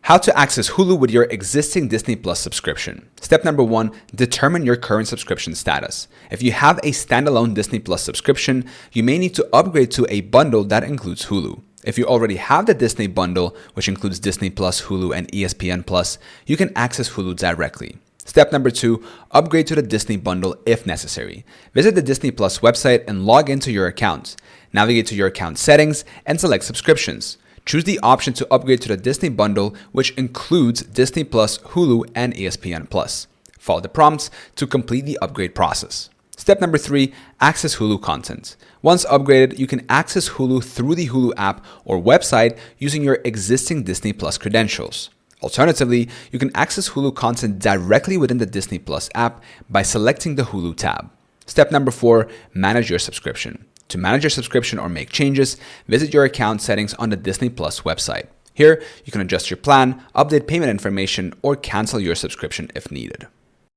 How to access Hulu with your existing Disney Plus subscription. Step number 1, determine your current subscription status. If you have a standalone Disney Plus subscription, you may need to upgrade to a bundle that includes Hulu. If you already have the Disney bundle, which includes Disney Plus, Hulu, and ESPN Plus, you can access Hulu directly. Step number 2, upgrade to the Disney bundle if necessary. Visit the Disney Plus website and log into your account. Navigate to your account settings and select subscriptions. Choose the option to upgrade to the Disney bundle, which includes Disney Plus, Hulu, and ESPN Plus. Follow the prompts to complete the upgrade process. Step number 3, access Hulu content. Once upgraded, you can access Hulu through the Hulu app or website using your existing Disney Plus credentials. Alternatively, you can access Hulu content directly within the Disney Plus app by selecting the Hulu tab. Step number 4, manage your subscription. To manage your subscription or make changes, visit your account settings on the Disney Plus website. Here, you can adjust your plan, update payment information, or cancel your subscription if needed.